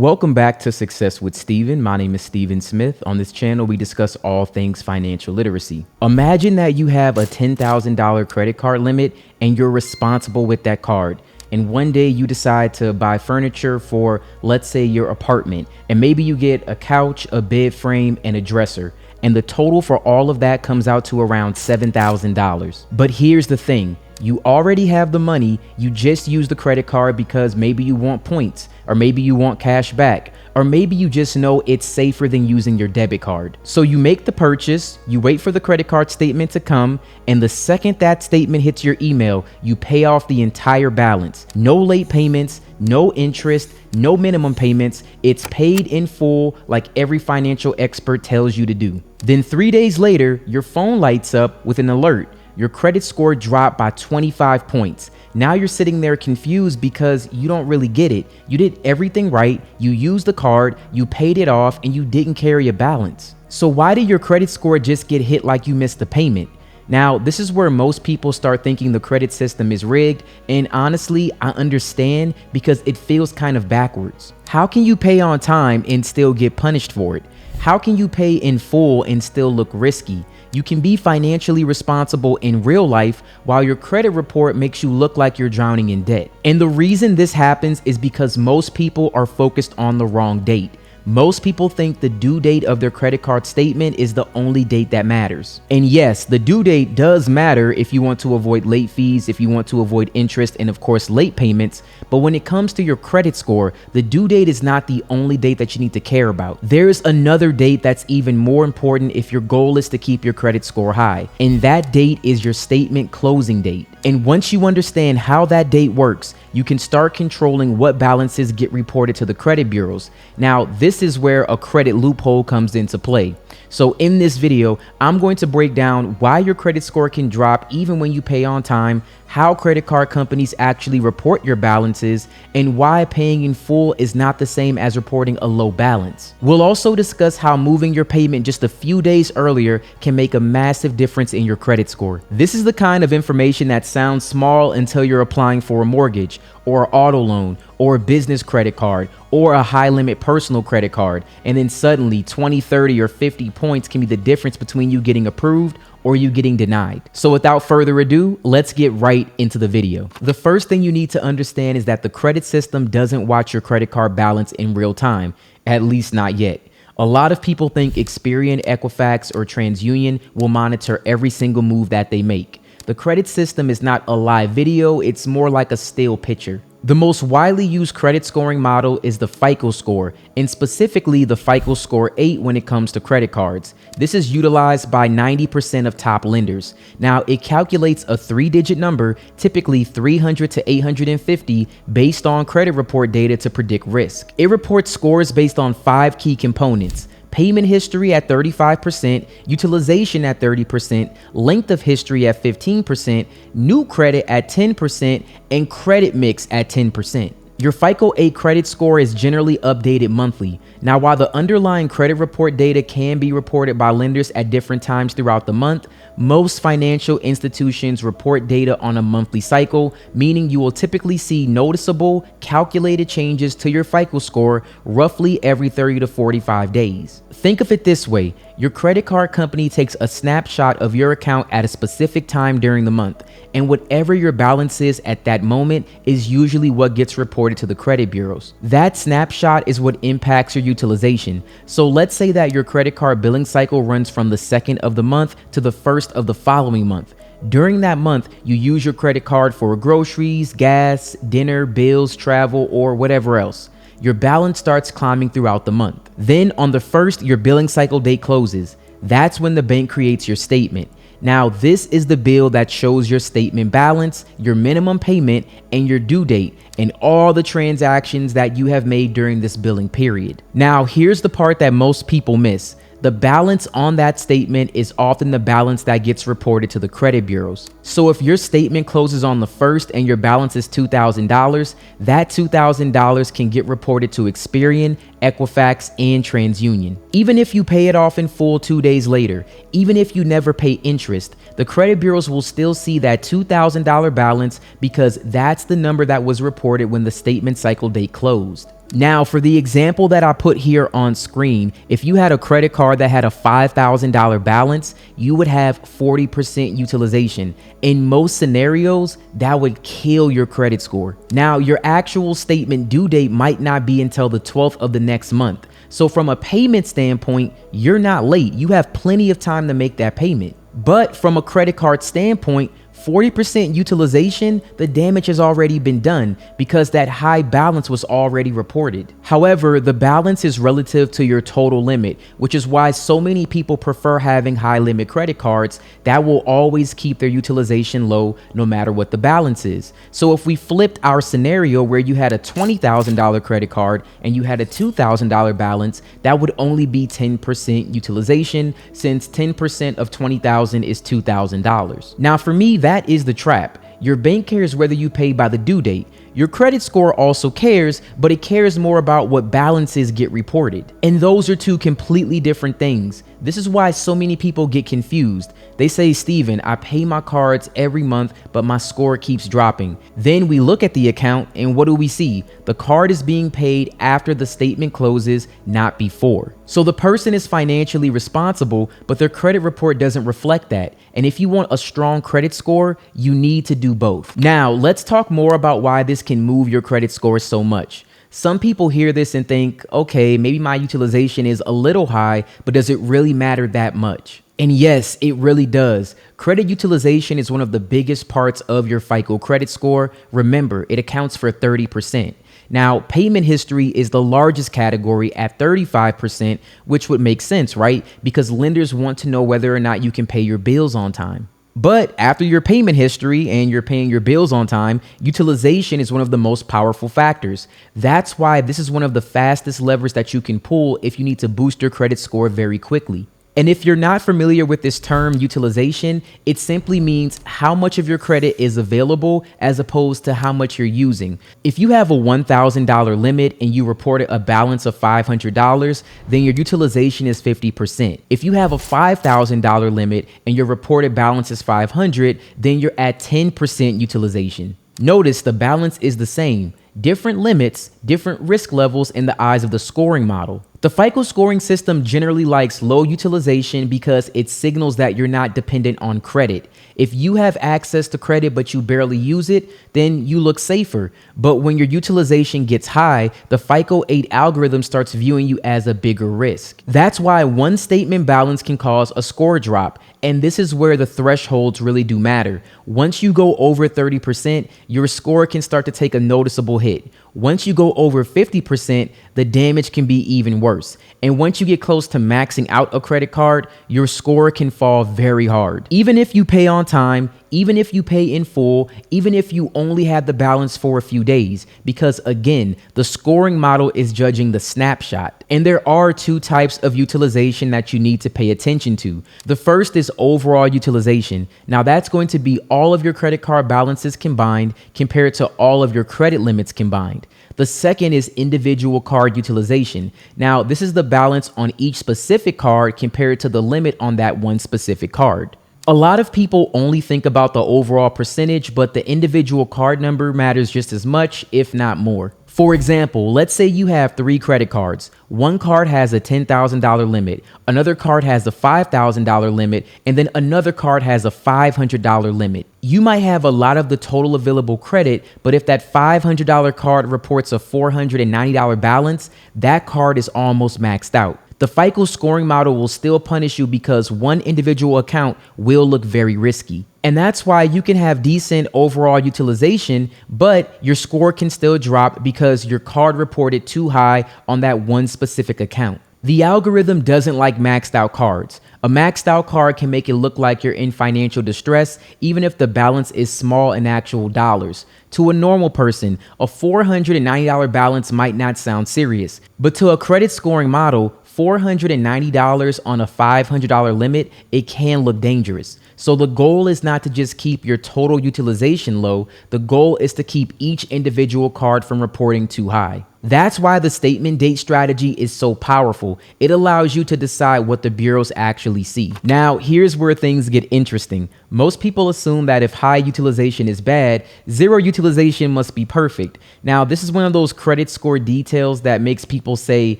Welcome back to Success with Steven. My name is Steven Smith. On this channel, we discuss all things financial literacy. Imagine that you have a $10,000 credit card limit and you're responsible with that card. And one day you decide to buy furniture for, let's say, your apartment. And maybe you get a couch, a bed frame, and a dresser. And the total for all of that comes out to around $7,000. But here's the thing. You already have the money, you just use the credit card because maybe you want points, or maybe you want cash back, or maybe you just know it's safer than using your debit card. So you make the purchase, you wait for the credit card statement to come, and the second that statement hits your email, you pay off the entire balance. No late payments, no interest, no minimum payments. It's paid in full like every financial expert tells you to do. Then 3 days later, your phone lights up with an alert. Your credit score dropped by 25 points. Now you're sitting there confused because you don't really get it. You did everything right, you used the card, you paid it off, and you didn't carry a balance. So why did your credit score just get hit like you missed the payment? Now, this is where most people start thinking the credit system is rigged, and honestly, I understand because it feels kind of backwards. How can you pay on time and still get punished for it? How can you pay in full and still look risky? You can be financially responsible in real life while your credit report makes you look like you're drowning in debt. And the reason this happens is because most people are focused on the wrong date. Most people think the due date of their credit card statement is the only date that matters. And yes, the due date does matter if you want to avoid late fees, if you want to avoid interest, and of course late payments. But when it comes to your credit score, the due date is not the only date that you need to care about. There's another date that's even more important if your goal is to keep your credit score high. And that date is your statement closing date. And once you understand how that date works, you can start controlling what balances get reported to the credit bureaus. Now, this is where a credit loophole comes into play. So in this video, I'm going to break down why your credit score can drop even when you pay on time, how credit card companies actually report your balances, and why paying in full is not the same as reporting a low balance. We'll also discuss how moving your payment just a few days earlier can make a massive difference in your credit score. This is the kind of information that sounds small until you're applying for a mortgage, or an auto loan, or a business credit card, or a high limit personal credit card, and then suddenly 20, 30, or 50 points can be the difference between you getting approved or you getting denied. So without further ado, let's get right into the video. The first thing you need to understand is that the credit system doesn't watch your credit card balance in real time, at least not yet. A lot of people think Experian, Equifax, or TransUnion will monitor every single move that they make. The credit system is not a live video, it's more like a still picture. The most widely used credit scoring model is the FICO score, and specifically the FICO score 8 when it comes to credit cards. This is utilized by 90% of top lenders. Now, it calculates a 3-digit number, typically 300 to 850, based on credit report data to predict risk. It reports scores based on 5 key components: payment history at 35%, utilization at 30%, length of history at 15%, new credit at 10%, and credit mix at 10%. Your FICO 8 credit score is generally updated monthly. Now, while the underlying credit report data can be reported by lenders at different times throughout the month, most financial institutions report data on a monthly cycle, meaning you will typically see noticeable, calculated changes to your FICO score roughly every 30 to 45 days. Think of it this way. Your credit card company takes a snapshot of your account at a specific time during the month, and whatever your balance is at that moment is usually what gets reported to the credit bureaus. That snapshot is what impacts your utilization. So let's say that your credit card billing cycle runs from the 2nd of the month to the 1st of the following month. During that month, you use your credit card for groceries, gas, dinner, bills, travel, or whatever else. Your balance starts climbing throughout the month. Then on the 1st, your billing cycle date closes. That's when the bank creates your statement. Now, this is the bill that shows your statement balance, your minimum payment, and your due date, and all the transactions that you have made during this billing period. Now, here's the part that most people miss. The balance on that statement is often the balance that gets reported to the credit bureaus. So if your statement closes on the 1st and your balance is $2,000, that $2,000 can get reported to Experian, Equifax, and TransUnion. Even if you pay it off in full 2 days later, even if you never pay interest, the credit bureaus will still see that $2,000 balance because that's the number that was reported when the statement cycle date closed. Now, for the example that I put here on screen, if you had a credit card that had a $5,000 balance, you would have 40% utilization. In most scenarios, that would kill your credit score. Now, your actual statement due date might not be until the 12th of the next month. So from a payment standpoint, you're not late. You have plenty of time to make that payment. But from a credit card standpoint, 40% utilization, the damage has already been done because that high balance was already reported. However, the balance is relative to your total limit, which is why so many people prefer having high limit credit cards that will always keep their utilization low no matter what the balance is. So if we flipped our scenario where you had a $20,000 credit card and you had a $2,000 balance, that would only be 10% utilization, since 10% of $20,000 is $2,000. Now for me, that is the trap. Your bank cares whether you pay by the due date. Your credit score also cares, but it cares more about what balances get reported. And those are two completely different things. This is why so many people get confused. They say, Steven, I pay my cards every month, but my score keeps dropping. Then we look at the account and what do we see? The card is being paid after the statement closes, not before. So the person is financially responsible, but their credit report doesn't reflect that. And if you want a strong credit score, you need to do both. Now, let's talk more about why this can move your credit score so much. Some people hear this and think, okay, maybe my utilization is a little high, but does it really matter that much? And yes, it really does. Credit utilization is one of the biggest parts of your FICO credit score. Remember, it accounts for 30%. Now, payment history is the largest category at 35%, which would make sense, right? Because lenders want to know whether or not you can pay your bills on time. But after your payment history and you're paying your bills on time, utilization is one of the most powerful factors. That's why this is one of the fastest levers that you can pull if you need to boost your credit score very quickly. And if you're not familiar with this term utilization, it simply means how much of your credit is available as opposed to how much you're using. If you have a $1,000 limit and you reported a balance of $500, then your utilization is 50%. If you have a $5,000 limit and your reported balance is $500, then you're at 10% utilization. Notice the balance is the same. Different limits, different risk levels in the eyes of the scoring model. The FICO scoring system generally likes low utilization because it signals that you're not dependent on credit. If you have access to credit but you barely use it, then you look safer. But when your utilization gets high, the FICO 8 algorithm starts viewing you as a bigger risk. That's why one statement balance can cause a score drop. And this is where the thresholds really do matter. Once you go over 30%, your score can start to take a noticeable hit. Once you go over 50%, the damage can be even worse. And once you get close to maxing out a credit card, your score can fall very hard. Even if you pay on time, even if you pay in full, even if you only had the balance for a few days, because again, the scoring model is judging the snapshot. And there are two types of utilization that you need to pay attention to. The first is overall utilization. Now that's going to be all of your credit card balances combined compared to all of your credit limits combined. The second is individual card utilization. Now, this is the balance on each specific card compared to the limit on that one specific card. A lot of people only think about the overall percentage, but the individual card number matters just as much, if not more. For example, let's say you have 3 credit cards. One card has a $10,000 limit, another card has a $5,000 limit, and then another card has a $500 limit. You might have a lot of the total available credit, but if that $500 card reports a $490 balance, that card is almost maxed out. The FICO scoring model will still punish you because one individual account will look very risky. And that's why you can have decent overall utilization, but your score can still drop because your card reported too high on that one specific account. The algorithm doesn't like maxed out cards. A maxed out card can make it look like you're in financial distress, even if the balance is small in actual dollars. To a normal person, a $490 balance might not sound serious, but to a credit scoring model, $490 on a $500 limit, it can look dangerous. So the goal is not to just keep your total utilization low. The goal is to keep each individual card from reporting too high. That's why the statement date strategy is so powerful. It allows you to decide what the bureaus actually see. Now, here's where things get interesting. Most people assume that if high utilization is bad, zero utilization must be perfect. Now, this is one of those credit score details that makes people say,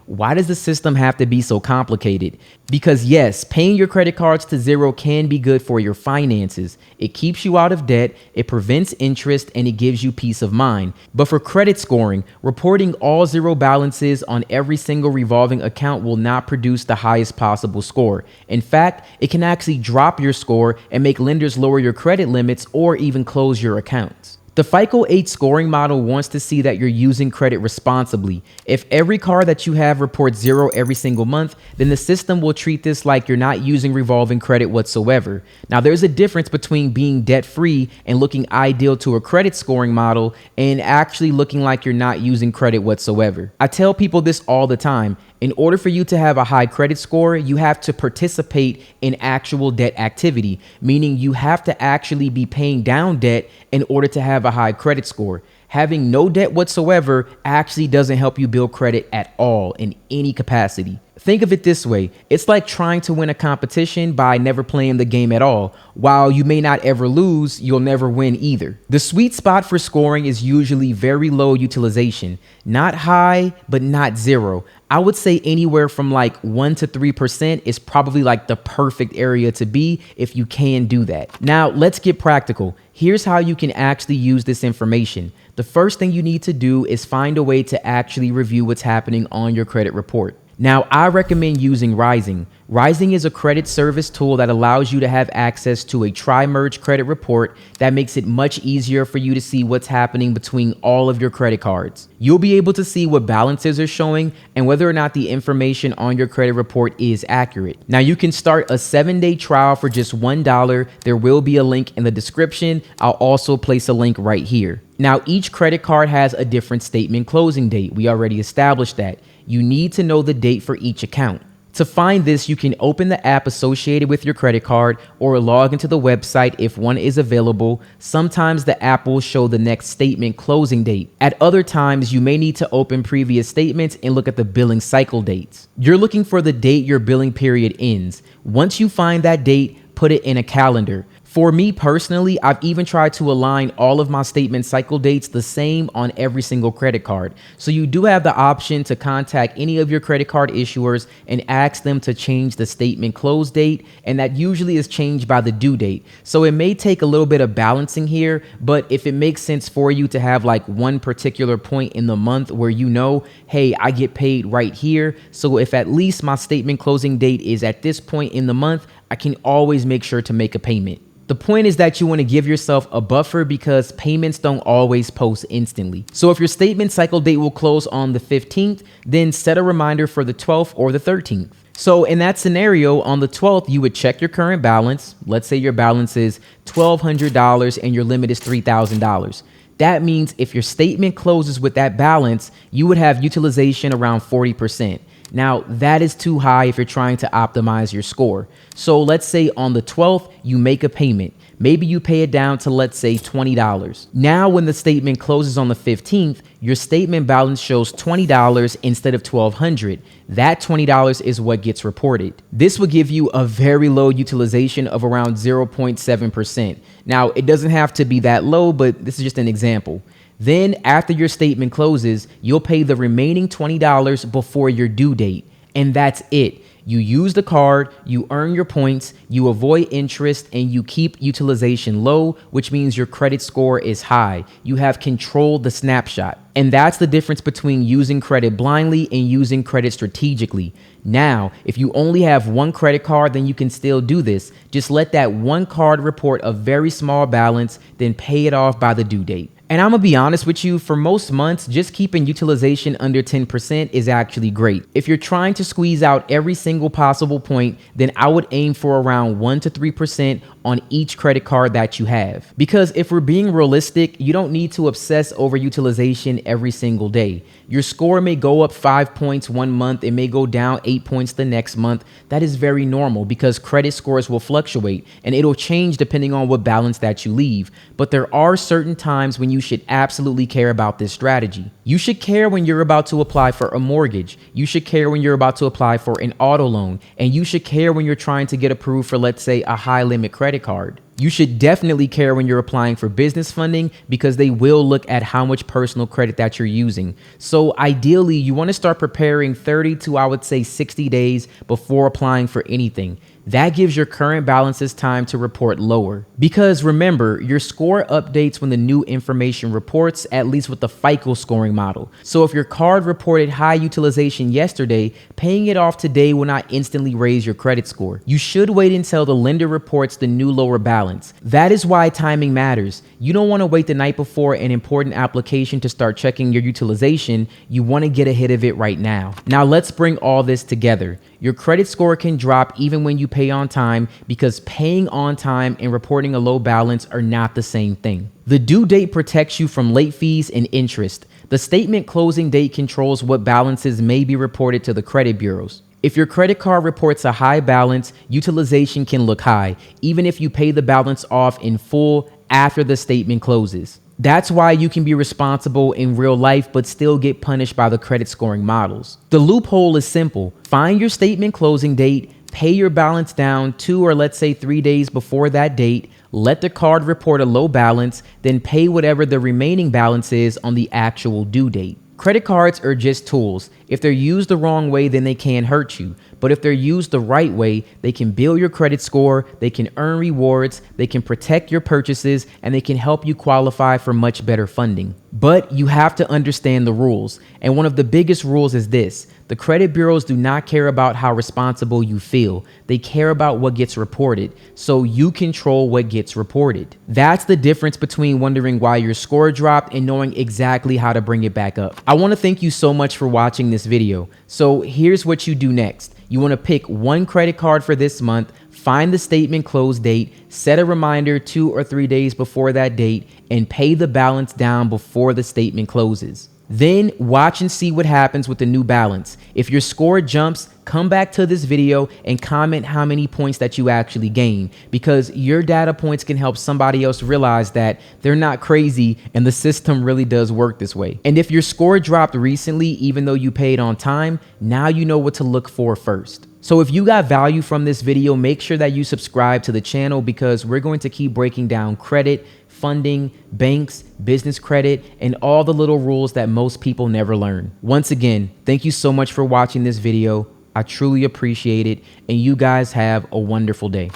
why does the system have to be so complicated? Because yes, paying your credit cards to zero can be good for your finances. It keeps you out of debt, it prevents interest, and it gives you peace of mind. But for credit scoring, reporting all zero balances on every single revolving account will not produce the highest possible score. In fact, it can actually drop your score and make lenders lower your credit limits or even close your accounts. The FICO 8 scoring model wants to see that you're using credit responsibly. If every card that you have reports zero every single month, then the system will treat this like you're not using revolving credit whatsoever. Now, there's a difference between being debt-free and looking ideal to a credit scoring model and actually looking like you're not using credit whatsoever. I tell people this all the time. In order for you to have a high credit score, you have to participate in actual debt activity, meaning you have to actually be paying down debt in order to have a high credit score. Having no debt whatsoever actually doesn't help you build credit at all in any capacity. Think of it this way. It's like trying to win a competition by never playing the game at all. While you may not ever lose, you'll never win either. The sweet spot for scoring is usually very low utilization. Not high, but not zero. I would say anywhere from like 1 to 3% is probably like the perfect area to be if you can do that. Now, let's get practical. Here's how you can actually use this information. The first thing you need to do is find a way to actually review what's happening on your credit report. Now, I recommend using Rising. Rising is a credit service tool that allows you to have access to a tri-merge credit report that makes it much easier for you to see what's happening between all of your credit cards. You'll be able to see what balances are showing and whether or not the information on your credit report is accurate. Now, you can start a 7-day trial for just $1. There will be a link in the description. I'll also place a link right here. Now, each credit card has a different statement closing date. We already established that. You need to know the date for each account. To find this, you can open the app associated with your credit card or log into the website if one is available. Sometimes the app will show the next statement closing date. At other times, you may need to open previous statements and look at the billing cycle dates. You're looking for the date your billing period ends. Once you find that date, put it in a calendar. For me personally, I've even tried to align all of my statement cycle dates the same on every single credit card. So you do have the option to contact any of your credit card issuers and ask them to change the statement close date, and that usually is changed by the due date. So it may take a little bit of balancing here, but if it makes sense for you to have like one particular point in the month where you know, hey, I get paid right here. So if at least my statement closing date is at this point in the month, I can always make sure to make a payment. The point is that you want to give yourself a buffer because payments don't always post instantly. So if your statement cycle date will close on the 15th, then set a reminder for the 12th or the 13th. So in that scenario, on the 12th, you would check your current balance. Let's say your balance is $1,200 and your limit is $3,000. That means if your statement closes with that balance, you would have utilization around 40%. Now, that is too high if you're trying to optimize your score. So let's say on the 12th, you make a payment. Maybe you pay it down to, let's say, $20. Now, when the statement closes on the 15th, your statement balance shows $20 instead of $1,200. That $20 is what gets reported. This will give you a very low utilization of around 0.7%. Now, it doesn't have to be that low, but this is just an example. Then after your statement closes, you'll pay the remaining $20 before your due date. And that's it. You use the card, you earn your points, you avoid interest, and you keep utilization low, which means your credit score is high. You have controlled the snapshot. And that's the difference between using credit blindly and using credit strategically. Now, if you only have one credit card, then you can still do this. Just let that one card report a very small balance, then pay it off by the due date. And I'm gonna be honest with you, for most months, just keeping utilization under 10% is actually great. If you're trying to squeeze out every single possible point, then I would aim for around 1 to 3% on each credit card that you have. Because if we're being realistic, you don't need to obsess over utilization every single day. Your score may go up 5 points one month, it may go down 8 points the next month. That is very normal because credit scores will fluctuate and it'll change depending on what balance that you leave. But there are certain times when you you should absolutely care about this strategy. You should care when you're about to apply for a mortgage. You should care when you're about to apply for an auto loan. And you should care when you're trying to get approved for, let's say, a high limit credit card. You should definitely care when you're applying for business funding because they will look at how much personal credit that you're using. So ideally, you want to start preparing 30 to, I would say, 60 days before applying for anything. That gives your current balances time to report lower. Because remember, your score updates when the new information reports, at least with the FICO scoring model. So if your card reported high utilization yesterday, paying it off today will not instantly raise your credit score. You should wait until the lender reports the new lower balance. That is why timing matters. You don't want to wait the night before an important application to start checking your utilization. You want to get ahead of it right now. Now let's bring all this together. Your credit score can drop even when you pay on time because paying on time and reporting a low balance are not the same thing. The due date protects you from late fees and interest. The statement closing date controls what balances may be reported to the credit bureaus. If your credit card reports a high balance, utilization can look high, even if you pay the balance off in full after the statement closes. That's why you can be responsible in real life but still get punished by the credit scoring models. The loophole is simple. Find your statement closing date, pay your balance down 2 or let's say 3 days before that date, let the card report a low balance, then pay whatever the remaining balance is on the actual due date. Credit cards are just tools. If they're used the wrong way, then they can hurt you. But if they're used the right way, they can build your credit score, they can earn rewards, they can protect your purchases, and they can help you qualify for much better funding. But you have to understand the rules. And one of the biggest rules is this: the credit bureaus do not care about how responsible you feel. They care about what gets reported. So you control what gets reported. That's the difference between wondering why your score dropped and knowing exactly how to bring it back up. I want to thank you so much for watching this video. So here's what you do next. You want to pick one credit card for this month, find the statement close date, set a reminder 2 or 3 days before that date, and pay the balance down before the statement closes. Then watch and see what happens with the new balance. If your score jumps, come back to this video and comment how many points that you actually gain, because your data points can help somebody else realize that they're not crazy and the system really does work this way. And if your score dropped recently, even though you paid on time, now you know what to look for first. So if you got value from this video, make sure that you subscribe to the channel because we're going to keep breaking down credit, funding, banks, business credit, and all the little rules that most people never learn. Once again, thank you so much for watching this video. I truly appreciate it, and you guys have a wonderful day.